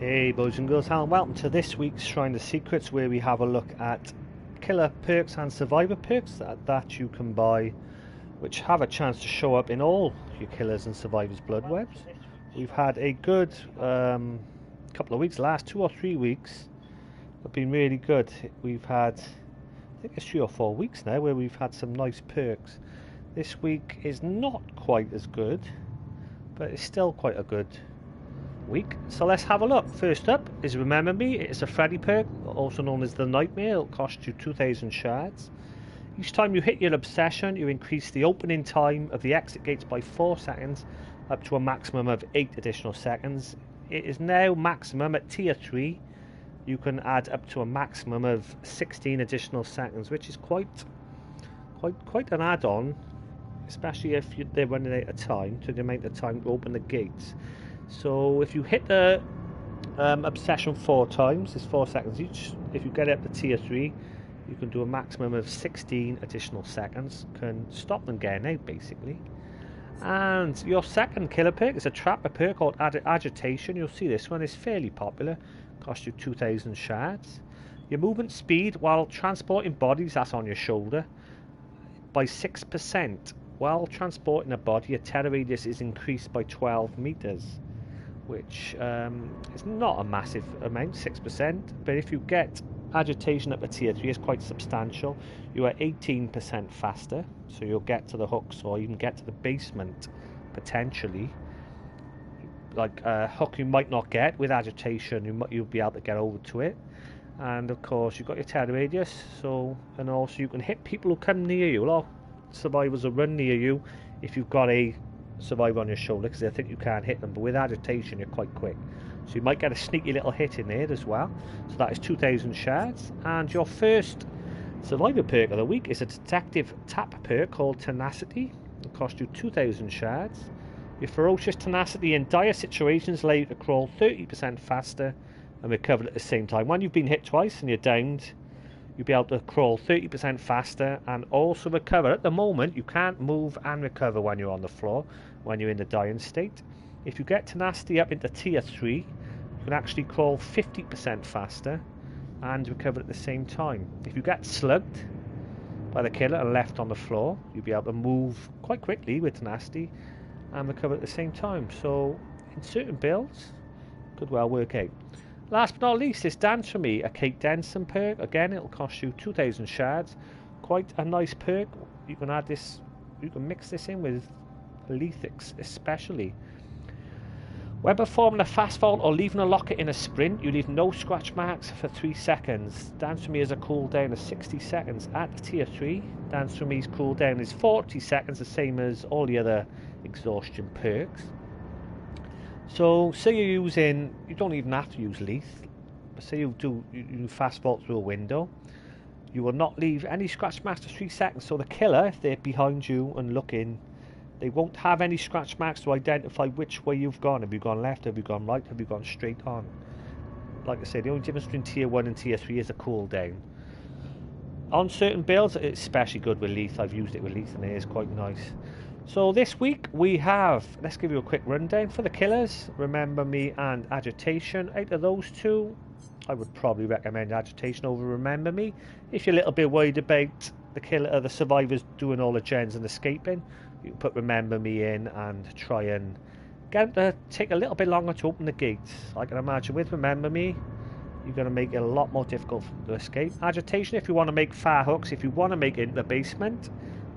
Hey boys and girls, and welcome to this week's Shrine of Secrets, where we have a look at killer perks and survivor perks that you can buy, which have a chance to show up in all your killers and survivors blood webs. We've had a good couple of weeks, last 2 or 3 weeks have been really good. We've had, I think it's 3 or 4 weeks now, where we've had some nice perks. This week is not quite as good, but it's still quite a good week. So let's have a look. First up is Remember Me. It's a Freddy perk, also known as the Nightmare. It'll cost you 2,000 shards. Each time you hit your obsession, you increase the opening time of the exit gates by 4 seconds, up to a maximum of 8 additional seconds. It is now maximum at tier 3. You can add up to a maximum of 16 additional seconds, which is quite an add-on, especially if they're running out of time, to the amount of time to open the gates. So if you hit the obsession 4 times, it's 4 seconds each. If you get it up to tier 3, you can do a maximum of 16 additional seconds. Can stop them getting out, basically. And your second killer perk is a trapper perk called Agitation. You'll see this one is fairly popular. Costs you 2,000 shards. Your movement speed while transporting bodies, that's on your shoulder, by 6%. While transporting a body, your terror radius is increased by 12 meters. Which is not a massive amount, 6%, but if you get Agitation up to tier 3, it's quite substantial. You are 18% faster, so you'll get to the hooks or even get to the basement potentially. Like a hook you might not get with Agitation, you'll be able to get over to it. And of course you've got your terror radius, and also you can hit people who come near you. A lot of survivors will run near you if you've got a survivor on your shoulder, because they think you can't hit them, but with Agitation you're quite quick, so you might get a sneaky little hit in there as well. So that is 2,000 shards. And your first survivor perk of the week is a detective tap perk called Tenacity. It'll cost you 2,000 shards. Your ferocious tenacity in dire situations allow you to crawl 30% faster and recover at the same time. When you've been hit twice and you're downed, you'll be able to crawl 30% faster and also recover. At the moment, you can't move and recover when you're on the floor, when you're in the dying state. If you get Tenacity up into tier 3, you can actually crawl 50% faster and recover at the same time. If you get slugged by the killer and left on the floor, you'll be able to move quite quickly with Tenacity and recover at the same time. So in certain builds, could well work out. Last but not least is Dance For Me, a Kate Denson perk. Again, it'll cost you 2,000 shards. Quite a nice perk. You can add this, you can mix this in with Lethics especially. When performing a fast vault or leaving a locket in a sprint, you leave no scratch marks for 3 seconds. Dance For Me has a cooldown of 60 seconds. At tier 3, Dance For Me's cooldown is 40 seconds, the same as all the other exhaustion perks. So say you're using, you don't even have to use Leth, but say you fast vault through a window, you will not leave any scratch marks for 3 seconds. So the killer, if they're behind you and looking, they won't have any scratch marks to identify which way you've gone. Have you gone left? Have you gone right? Have you gone straight on? Like I said, the only difference between tier 1 and tier 3 is a cooldown. On certain builds, it's especially good with Leth. I've used it with Leth and it is quite nice. So this week we have, let's give you a quick rundown for the killers, Remember Me and Agitation. Out of those two, I would probably recommend Agitation over Remember Me. If you're a little bit worried about the survivors doing all the gens and escaping, you can put Remember Me in and try and get them to take a little bit longer to open the gates. I can imagine with Remember Me, you're going to make it a lot more difficult to escape. Agitation, if you want to make far hooks, if you want to make it in the basement,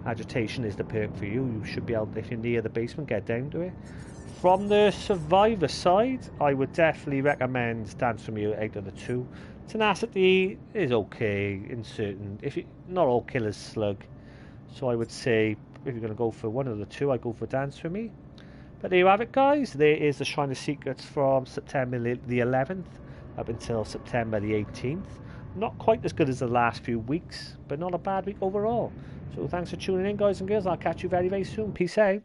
Agitation is the perk for you. You should be able to, if you're near the basement, get down to it. From the survivor side, I would definitely recommend Dance For Me out of the two. Tenacity is okay in certain, not all killers slug. So I would say, if you're going to go for one of the two, I go for Dance For Me. But there you have it, guys. There is the Shrine of Secrets from September the 11th up until September the 18th. Not quite as good as the last few weeks, but not a bad week overall. So thanks for tuning in, guys and girls. I'll catch you very, very soon. Peace out.